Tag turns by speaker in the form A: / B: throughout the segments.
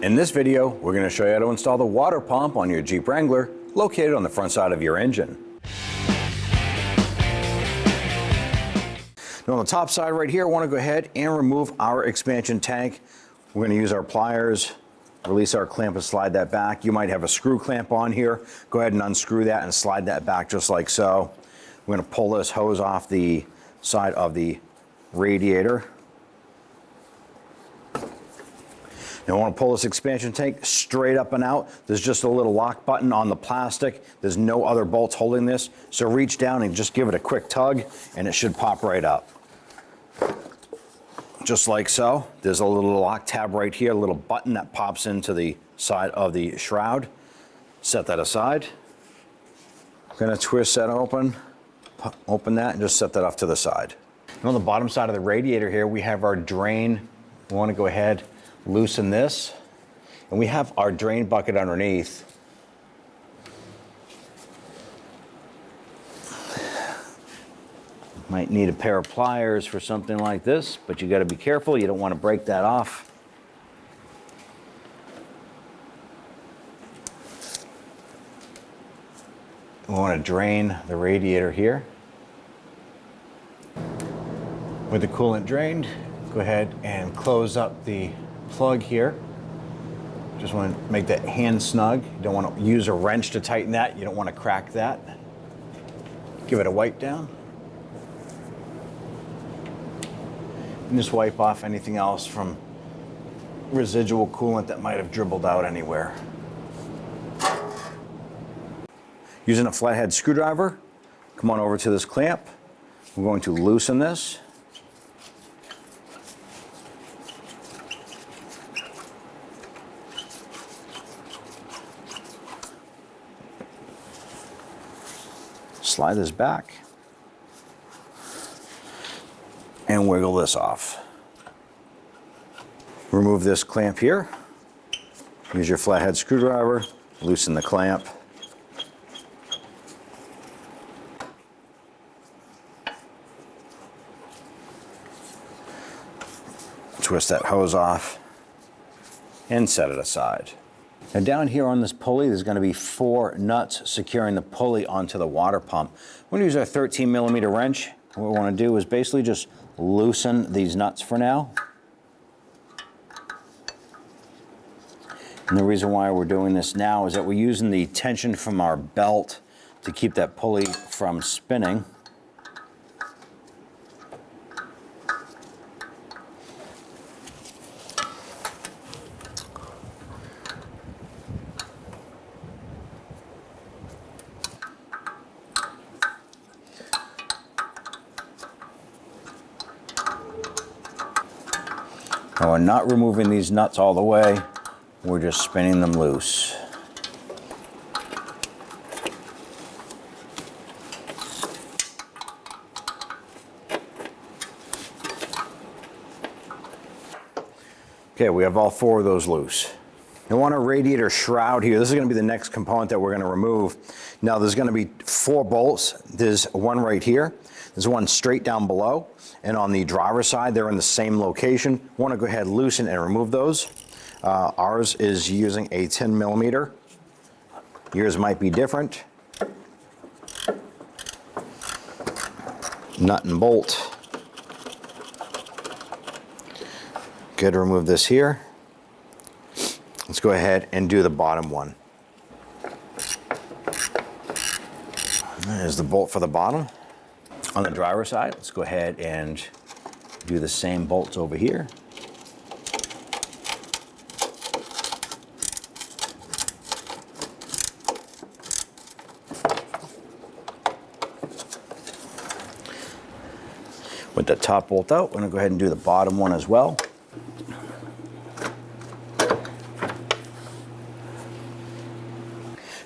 A: In this video, we're going to show you how to install the water pump on your Jeep Wrangler located on the front side of your engine. Now on the top side right here, I want to go ahead and remove our expansion tank. We're going to use our pliers, release our clamp and slide that back. You might have a screw clamp on here. Go ahead and unscrew that and slide that back just like so. We're going to pull this hose off the side of the radiator. Now I want to pull this expansion tank straight up and out. There's just a little lock button on the plastic. There's no other bolts holding this. So reach down and just give it a quick tug and it should pop right up. Just like so. There's a little lock tab right here, a little button that pops into the side of the shroud. Set that aside. I'm going to twist that open that and just set that off to the side. And on the bottom side of the radiator here, we have our drain. We want to go ahead, loosen this, and we have our drain bucket underneath. Might need a pair of pliers for something like this, but you got to be careful. You don't want to break that off. We want to drain the radiator here. With the coolant drained, go ahead and close up the plug here. Just want to make that hand snug. You don't want to use a wrench to tighten that. You don't want to crack that. Give it a wipe down. And just wipe off anything else from residual coolant that might have dribbled out anywhere. Using a flathead screwdriver, come on over to this clamp. We're going to loosen this. Slide this back and wiggle this off. Remove this clamp here. Use your flathead screwdriver, loosen the clamp. Twist that hose off and set it aside. Now down here on this pulley, there's going to be 4 nuts securing the pulley onto the water pump. We're going to use our 13mm wrench. What we want to do is basically just loosen these nuts for now. And the reason why we're doing this now is that we're using the tension from our belt to keep that pulley from spinning. Now we're not removing these nuts all the way, we're just spinning them loose. Okay, we have all 4 of those loose. Now on our radiator shroud here, this is going to be the next component that we're going to remove. Now there's going to be 4 bolts. There's one right here. There's one straight down below. And on the driver's side, they're in the same location. Want to go ahead, loosen and remove those. Ours is using a 10mm. Yours might be different. Nut and bolt. Good, remove this here. Let's go ahead and do the bottom one. There's the bolt for the bottom. On the driver's side, let's go ahead and do the same bolts over here. With the top bolt out, we're going to go ahead and do the bottom one as well.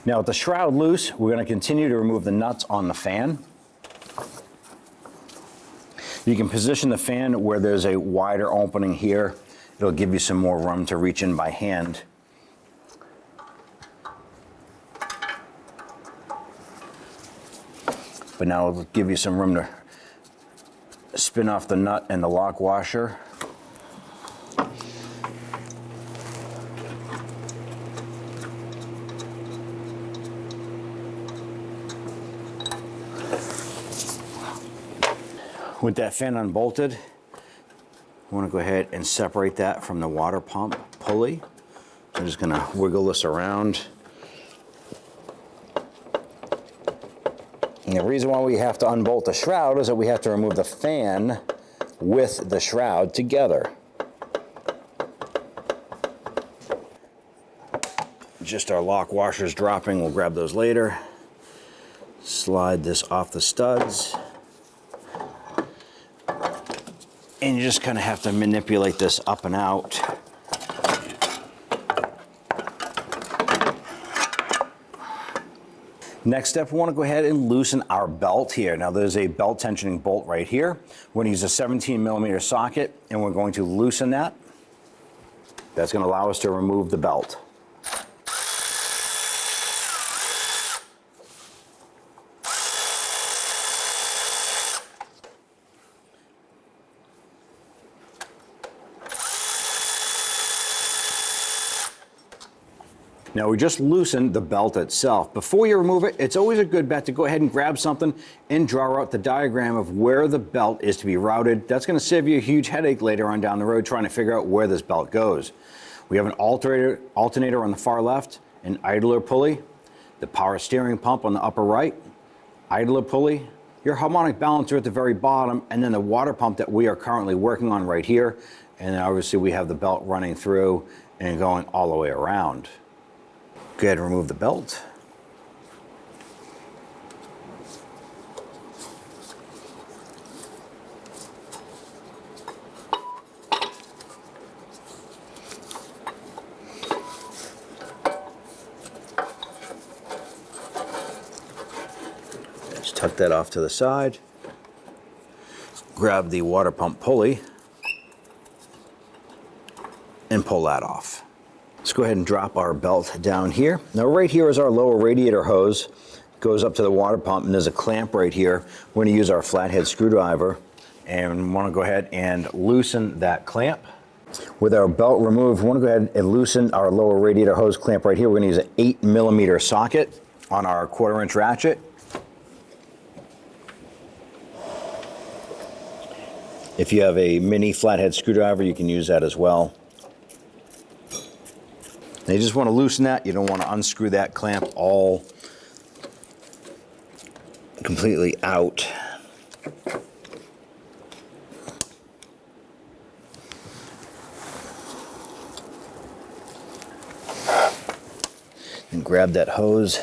A: Now with the shroud loose, we're going to continue to remove the nuts on the fan. You can position the fan where there's a wider opening here. It'll give you some more room to reach in by hand. But now it'll give you some room to spin off the nut and the lock washer. With that fan unbolted, we want to go ahead and separate that from the water pump pulley. I'm just going to wiggle this around. And the reason why we have to unbolt the shroud is that we have to remove the fan with the shroud together. Just our lock washers dropping, we'll grab those later. Slide this off the studs. And you just kind of have to manipulate this up and out. Next step, we want to go ahead and loosen our belt here. Now there's a belt tensioning bolt right here. We're going to use a 17mm socket and we're going to loosen that. That's going to allow us to remove the belt. Now we just loosened the belt itself. Before you remove it, it's always a good bet to go ahead and grab something and draw out the diagram of where the belt is to be routed. That's going to save you a huge headache later on down the road trying to figure out where this belt goes. We have an alternator on the far left, an idler pulley, the power steering pump on the upper right, idler pulley, your harmonic balancer at the very bottom, and then the water pump that we are currently working on right here. And then obviously we have the belt running through and going all the way around. Go ahead and remove the belt. Just tuck that off to the side. Grab the water pump pulley and pull that off. Let's go ahead and drop our belt down here. Now right here is our lower radiator hose. It goes up to the water pump and there's a clamp right here. We're gonna use our flathead screwdriver and wanna go ahead and loosen that clamp. With our belt removed, we wanna go ahead and loosen our lower radiator hose clamp right here. We're gonna use an 8mm socket on our 1/4" ratchet. If you have a mini flathead screwdriver, you can use that as well. Now you just want to loosen that. You don't want to unscrew that clamp all completely out. And grab that hose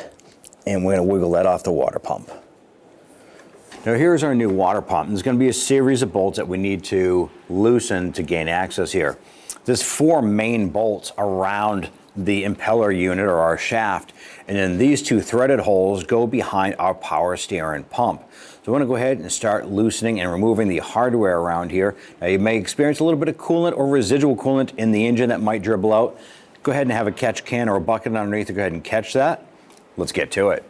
A: and we're going to wiggle that off the water pump. Now here's our new water pump. There's going to be a series of bolts that we need to loosen to gain access here. There's 4 main bolts around the impeller unit or our shaft, and then these 2 threaded holes go behind our power steering pump. So we're going to go ahead and start loosening and removing the hardware around here. Now you may experience a little bit of coolant or residual coolant in the engine that might dribble out. Go ahead and have a catch can or a bucket underneath to go ahead and catch that. Let's get to it.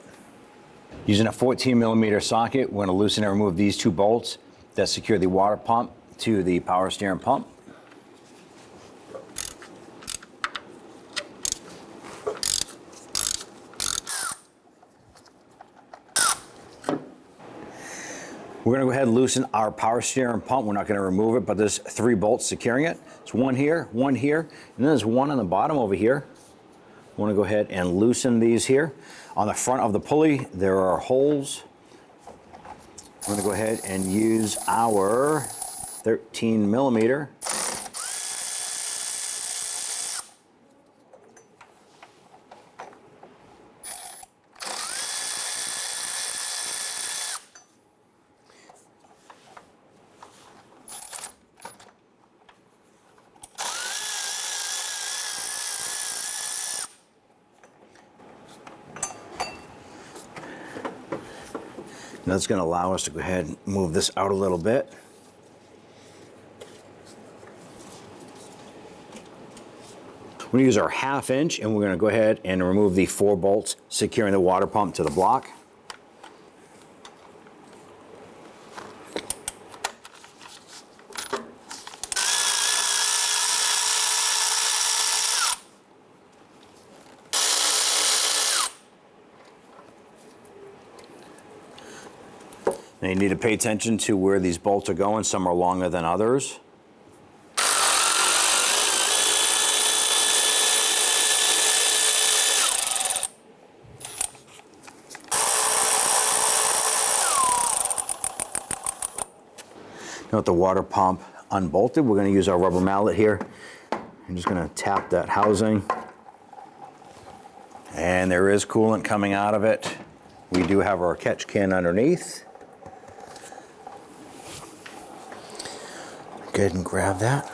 A: Using a 14mm socket, we're going to loosen and remove these 2 bolts that secure the water pump to the power steering pump. We're going to go ahead and loosen our power steering pump. We're not going to remove it, but there's 3 bolts securing it. It's one here, and then there's one on the bottom over here. We want to go ahead and loosen these here. On the front of the pulley, there are holes. We're going to go ahead and use our 13mm. And that's going to allow us to go ahead and move this out a little bit. We're going to use our 1/2 inch and we're going to go ahead and remove the 4 bolts securing the water pump to the block. Now you need to pay attention to where these bolts are going. Some are longer than others. Now with the water pump unbolted, we're going to use our rubber mallet here. I'm just going to tap that housing. And there is coolant coming out of it. We do have our catch can underneath. Go ahead and grab that.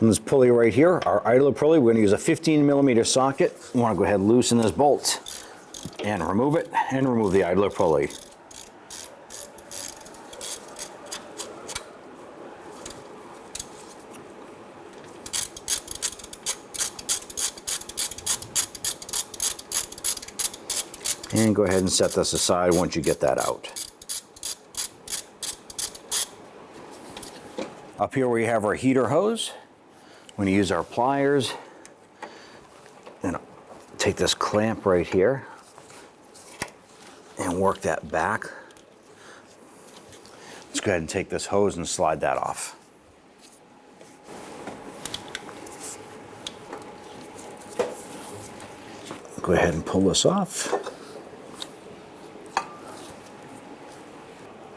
A: And this pulley right here, our idler pulley, we're going to use a 15mm socket. We want to go ahead and loosen this bolt and remove it, and remove the idler pulley. And go ahead and set this aside once you get that out. Up here we have our heater hose. We're going to use our pliers and take this clamp right here and work that back. Let's go ahead and take this hose and slide that off. Go ahead and pull this off.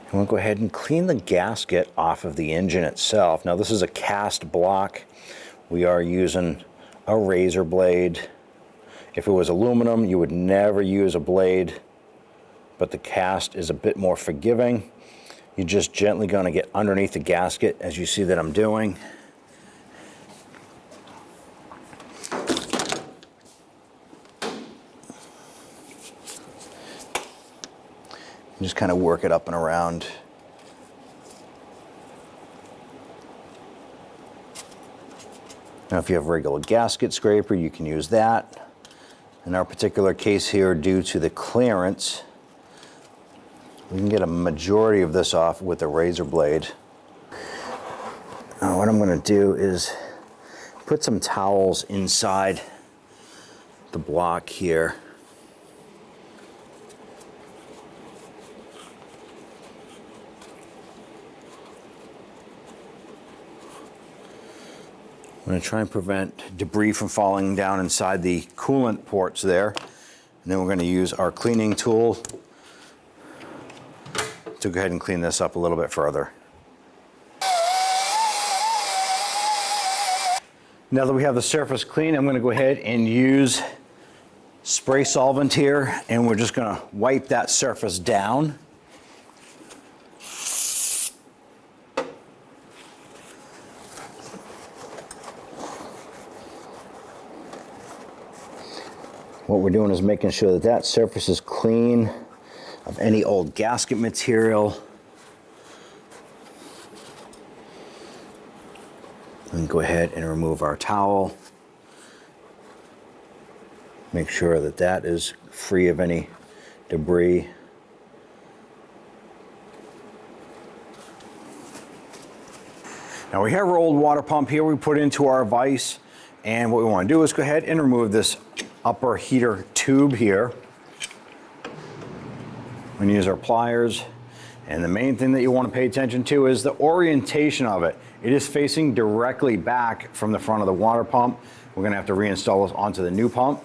A: I'm going to go ahead and clean the gasket off of the engine itself. Now this is a cast block. We are using a razor blade. If it was aluminum, you would never use a blade, but the cast is a bit more forgiving. You're just gently going to get underneath the gasket, as you see that I'm doing. Just kind of work it up and around. Now if you have a regular gasket scraper, you can use that. In our particular case here, due to the clearance, we can get a majority of this off with a razor blade. Now what I'm going to do is put some towels inside the block here. I'm going to try and prevent debris from falling down inside the coolant ports there. And then we're going to use our cleaning tool to go ahead and clean this up a little bit further. Now that we have the surface clean, I'm going to go ahead and use spray solvent here, and we're just going to wipe that surface down. What we're doing is making sure that that surface is clean of any old gasket material. And go ahead and remove our towel. Make sure that that is free of any debris. Now we have our old water pump here we put into our vise, and what we want to do is go ahead and remove this upper heater tube here. We're going to use our pliers, and the main thing that you want to pay attention to is the orientation of it. It is facing directly back from the front of the water pump. We're going to have to reinstall this onto the new pump.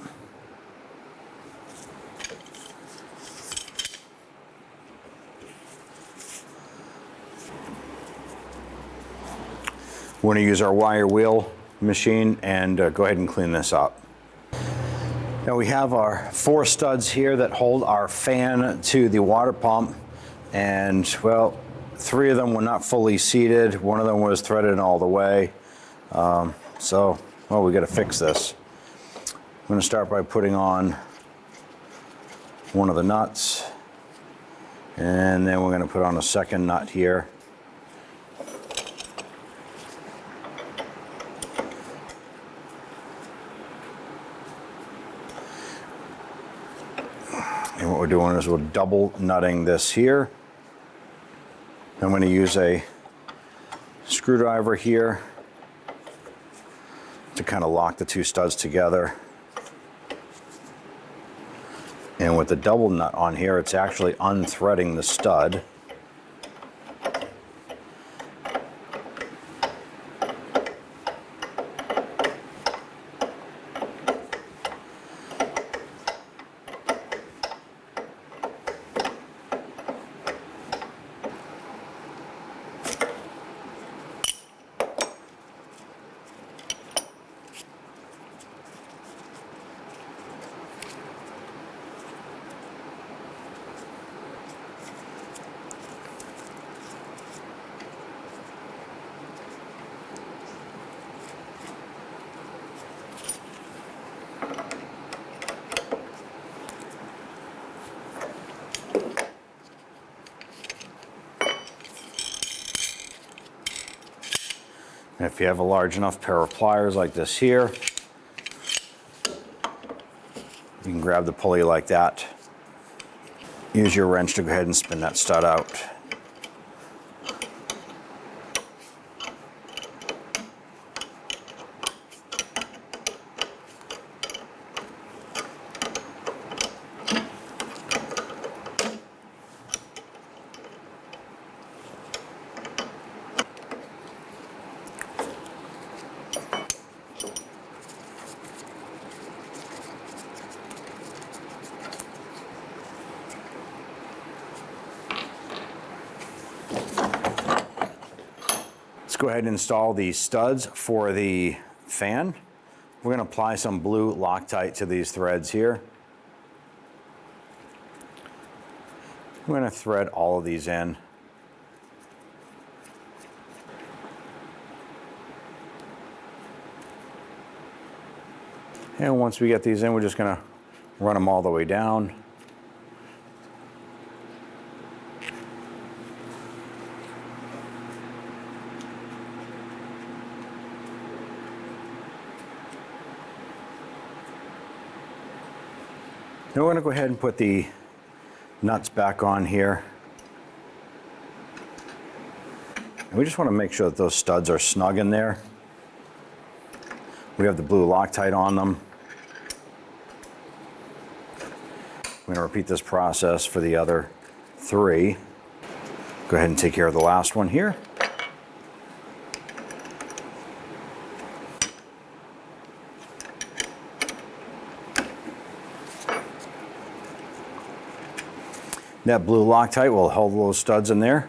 A: We're going to use our wire wheel machine and go ahead and clean this up. Now we have our 4 studs here that hold our fan to the water pump, and well, 3 of them were not fully seated. 1 of them was threaded all the way. Well, we got to fix this. I'm going to start by putting on one of the nuts, and then we're going to put on a second nut here. And what we're doing is we're double nutting this here. I'm going to use a screwdriver here to kind of lock the 2 studs together. And with the double nut on here, it's actually unthreading the stud. And if you have a large enough pair of pliers like this here, you can grab the pulley like that. Use your wrench to go ahead and spin that stud out. Let's go ahead and install the studs for the fan. We're going to apply some blue Loctite to these threads here. We're going to thread all of these in. And once we get these in, we're just going to run them all the way down. Now we're going to go ahead and put the nuts back on here. And we just want to make sure that those studs are snug in there. We have the blue Loctite on them. We're going to repeat this process for the other three. Go ahead and take care of the last one here. That blue Loctite will hold those studs in there.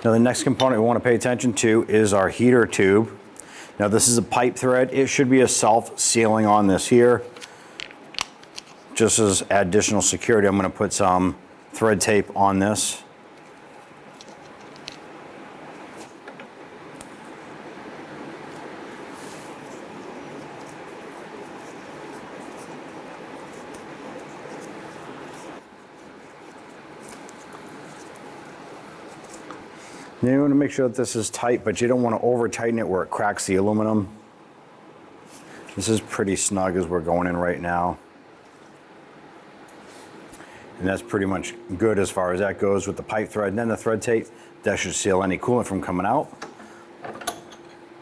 A: Now the next component we want to pay attention to is our heater tube. Now this is a pipe thread. It should be a self-sealing on this here. Just as additional security, I'm going to put some thread tape on this. Now you want to make sure that this is tight, but you don't want to over tighten it where it cracks the aluminum. This is pretty snug as we're going in right now. And that's pretty much good as far as that goes with the pipe thread. And then the thread tape, that should seal any coolant from coming out.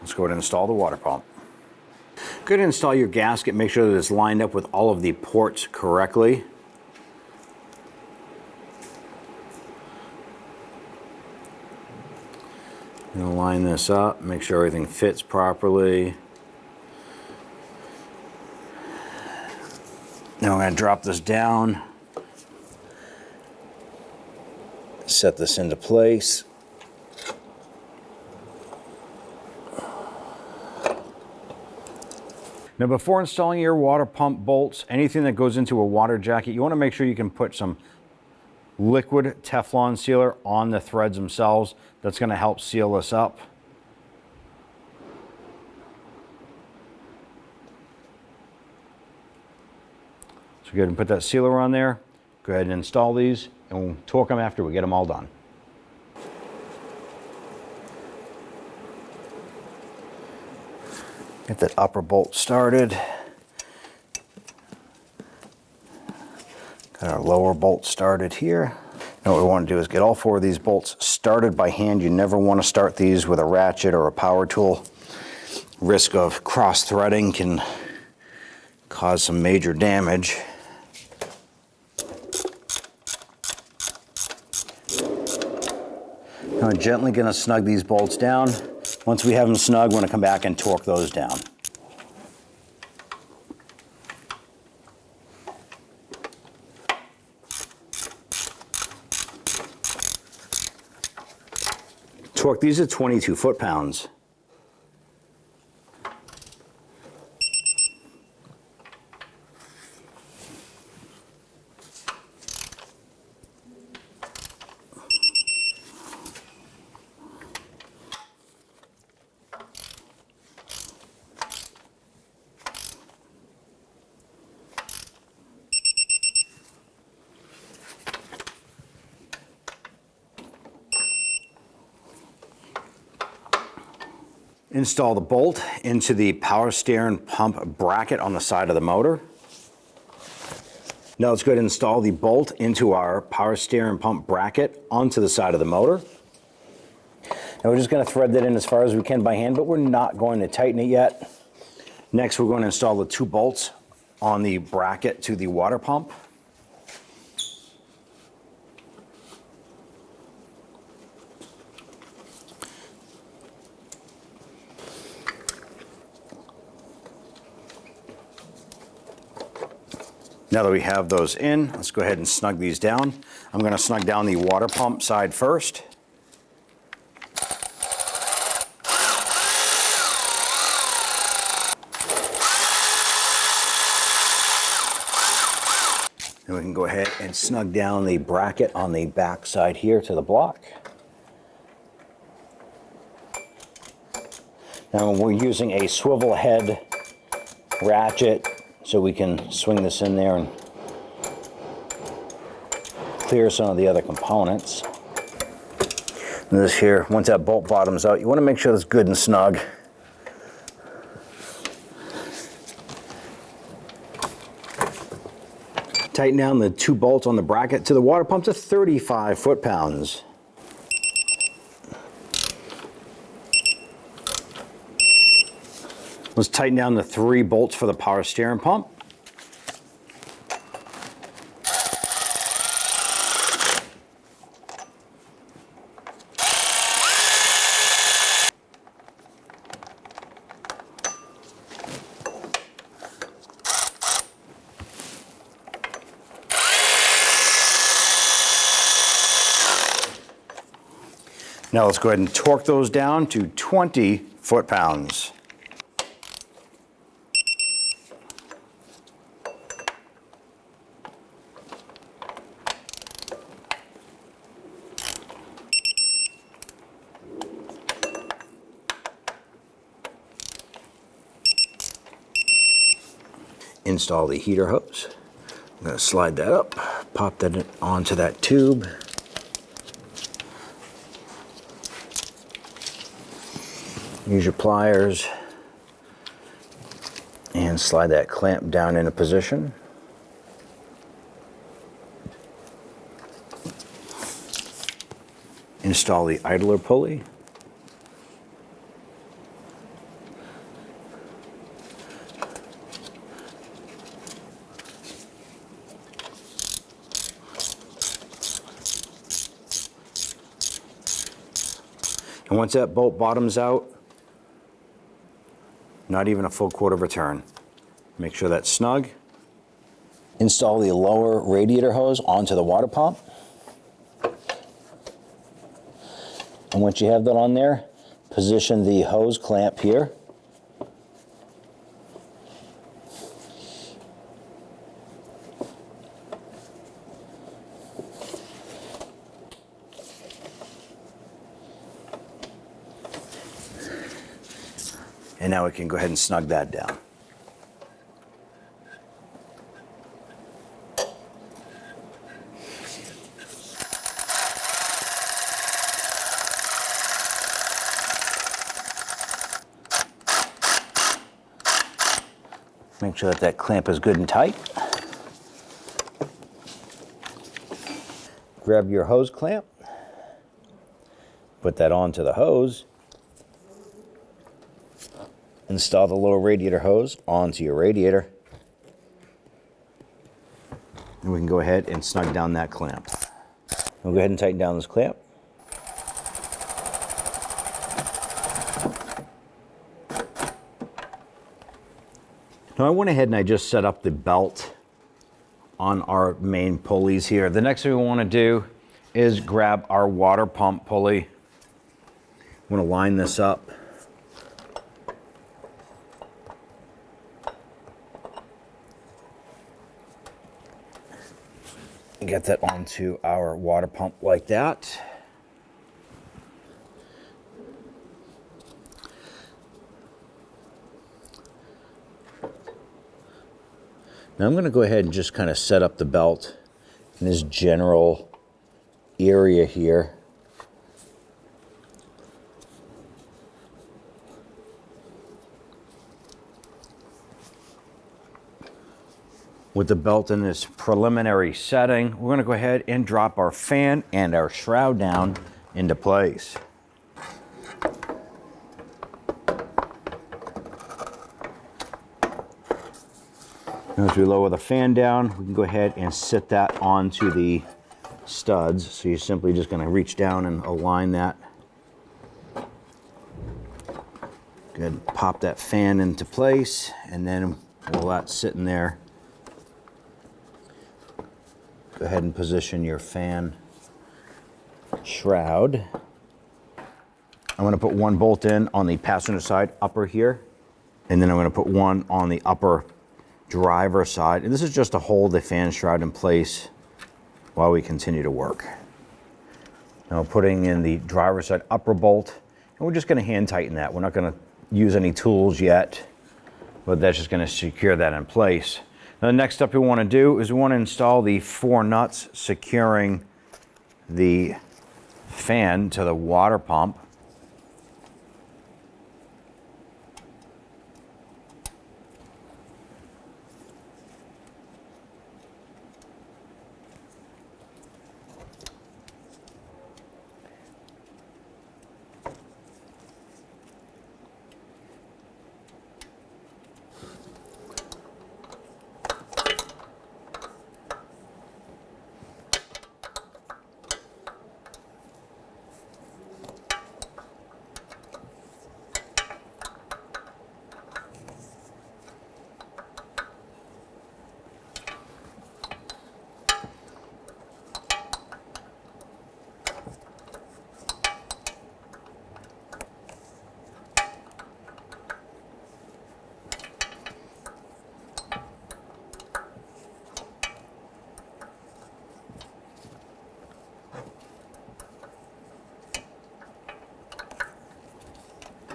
A: Let's go ahead and install the water pump. Go ahead and install your gasket. Make sure that it's lined up with all of the ports correctly. I'm going to line this up, make sure everything fits properly. Now I'm going to drop this down, set this into place. Now before installing your water pump bolts, anything that goes into a water jacket, you want to make sure you can put some liquid Teflon sealer on the threads themselves. That's going to help seal this up. So go ahead and put that sealer on there. Go ahead and install these, and we'll torque them after we get them all done. Get that upper bolt started. Got our lower bolt started here. Now what we want to do is get all four of these bolts started by hand. You never want to start these with a ratchet or a power tool. Risk of cross threading can cause some major damage. Now we're gently going to snug these bolts down. Once we have them snug, we're going to come back and torque those down. Torque, these are 22 foot-pounds. Install the bolt into the power steering pump bracket on the side of the motor. Now let's go ahead and install the bolt into our power steering pump bracket onto the side of the motor. Now we're just going to thread that in as far as we can by hand, but we're not going to tighten it yet. Next, we're going to install the 2 bolts on the bracket to the water pump. Now that we have those in, let's go ahead and snug these down. I'm going to snug down the water pump side first. And we can go ahead and snug down the bracket on the back side here to the block. Now we're using a swivel head ratchet, so we can swing this in there and clear some of the other components. And this here, once that bolt bottoms out, you want to make sure it's good and snug. Tighten down the 2 bolts on the bracket to the water pump to 35 foot-pounds. Let's tighten down the 3 bolts for the power steering pump. Now let's go ahead and torque those down to 20 foot-pounds. Install the heater hose. I'm going to slide that up, pop that onto that tube. Use your pliers and slide that clamp down into position. Install the idler pulley. And once that bolt bottoms out, not even a full quarter of a turn. Make sure that's snug. Install the lower radiator hose onto the water pump. And once you have that on there, position the hose clamp here. And now we can go ahead and snug that down. Make sure that that clamp is good and tight. Grab your hose clamp, put that onto the hose. Install the lower radiator hose onto your radiator. And we can go ahead and snug down that clamp. We'll go ahead and tighten down this clamp. Now I went ahead and I just set up the belt on our main pulleys here. The next thing we want to do is grab our water pump pulley. I'm going to line this up. And get that onto our water pump like that. Now I'm going to go ahead and just kind of set up the belt in this general area here. With the belt in this preliminary setting, we're going to go ahead and drop our fan and our shroud down into place. As we lower the fan down, we can go ahead and sit that onto the studs. So you're simply just going to reach down and align that. Go ahead and pop that fan into place, and then while that's sitting there, go ahead and position your fan shroud. I'm going to put one bolt in on the passenger side upper here, and then I'm going to put one on the upper driver side, and this is just to hold the fan shroud in place while we continue to work. Now putting in the driver side upper bolt, and we're just going to hand tighten that. We're not going to use any tools yet, but that's just going to secure that in place. Now the next step we want to do is we want to install the 4 nuts securing the fan to the water pump.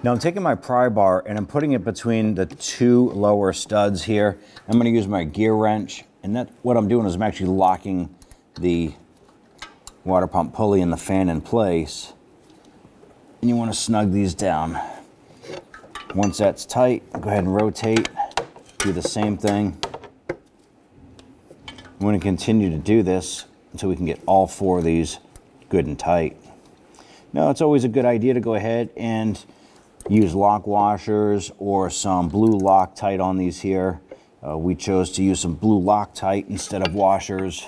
A: Now I'm taking my pry bar and I'm putting it between the 2 lower studs here. I'm going to use my gear wrench, and that what I'm doing is I'm actually locking the water pump pulley and the fan in place. And you want to snug these down. Once that's tight, go ahead and rotate. Do the same thing. I'm going to continue to do this until we can get all 4 of these good and tight. Now it's always a good idea to go ahead and use lock washers or some blue Loctite on these here. We chose to use some blue Loctite instead of washers.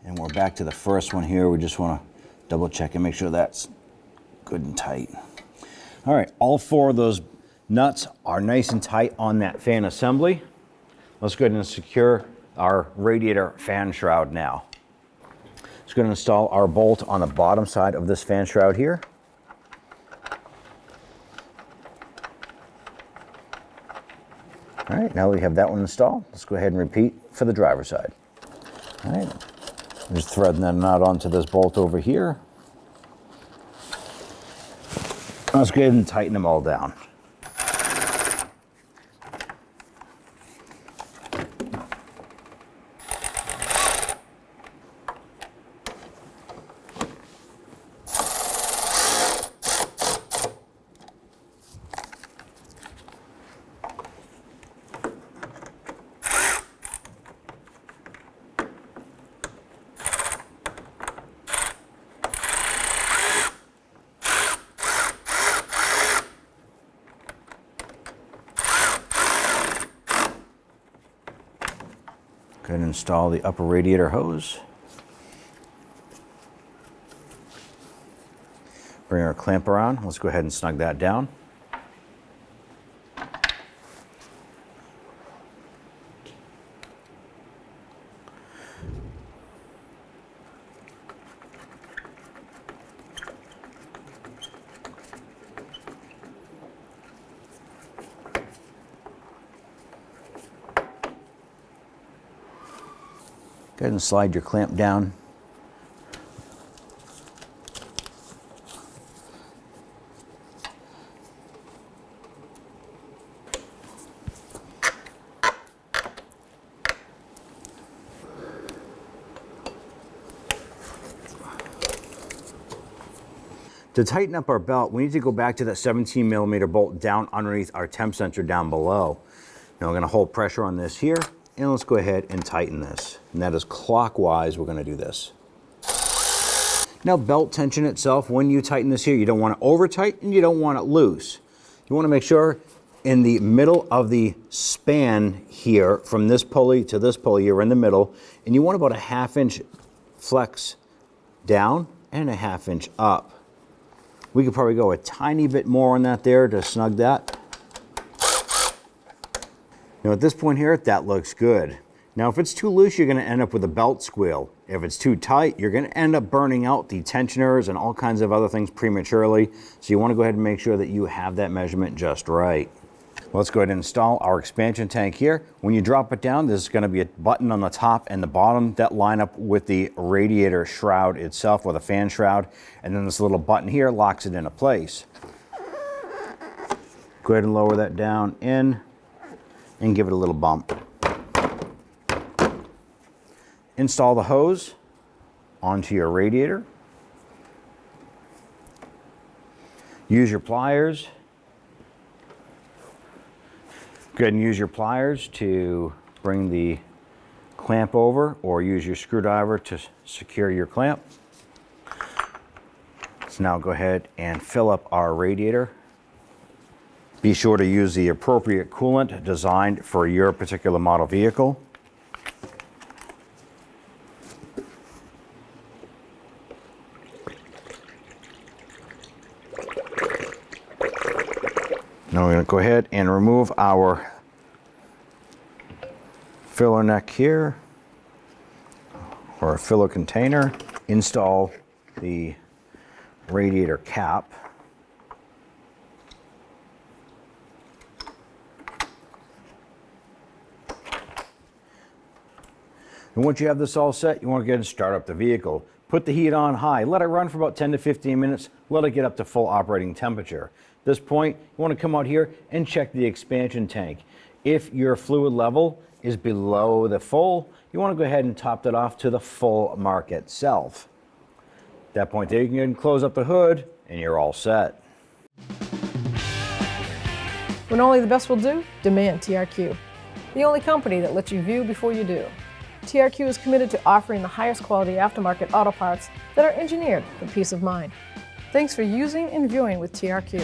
A: And we're back to the first one here. We just want to double check and make sure that's good and tight. All right, all 4 of those nuts are nice and tight on that fan assembly. Let's go ahead and secure our radiator fan shroud now. Let's go ahead and install our bolt on the bottom side of this fan shroud here. All right, now we have that one installed. Let's go ahead and repeat for the driver's side. All right, I'm just threading that knot onto this bolt over here. Let's go ahead and tighten them all down. Go ahead and install the upper radiator hose. Bring our clamp around. Let's go ahead and snug that down. Go ahead and slide your clamp down. To tighten up our belt, we need to go back to that 17 millimeter bolt down underneath our temp sensor down below. Now we're going to hold pressure on this here, and let's go ahead and tighten this. And that is clockwise, we're going to do this. Now belt tension itself, when you tighten this here, you don't want it over tight and you don't want it loose. You want to make sure in the middle of the span here, from this pulley to this pulley, you're in the middle, and you want about a 1/2 inch flex down and a 1/2 inch up. We could probably go a tiny bit more on that there to snug that. Now at this point here, that looks good. Now if it's too loose, you're going to end up with a belt squeal. If it's too tight, you're going to end up burning out the tensioners and all kinds of other things prematurely. So you want to go ahead and make sure that you have that measurement just right. Let's go ahead and install our expansion tank here. When you drop it down, there's going to be a button on the top and the bottom that line up with the radiator shroud itself, or the fan shroud. And then this little button here locks it into place. Go ahead and lower that down in and give it a little bump. Install the hose onto your radiator. Use your pliers. Go ahead and use your pliers to bring the clamp over, or use your screwdriver to secure your clamp. Let's now go ahead and fill up our radiator. Be sure to use the appropriate coolant designed for your particular model vehicle. Now we're going to go ahead and remove our filler neck here, or a filler container. Install the radiator cap. And once you have this all set, you want to go ahead and start up the vehicle. Put the heat on high, let it run for about 10 to 15 minutes, let it get up to full operating temperature. At this point, you want to come out here and check the expansion tank. If your fluid level is below the full, you want to go ahead and top that off to the full mark itself. At that point there, you can go ahead and close up the hood and you're all set.
B: When only the best will do, demand TRQ. The only company that lets you view before you do. TRQ is committed to offering the highest quality aftermarket auto parts that are engineered for peace of mind. Thanks for using and viewing with TRQ.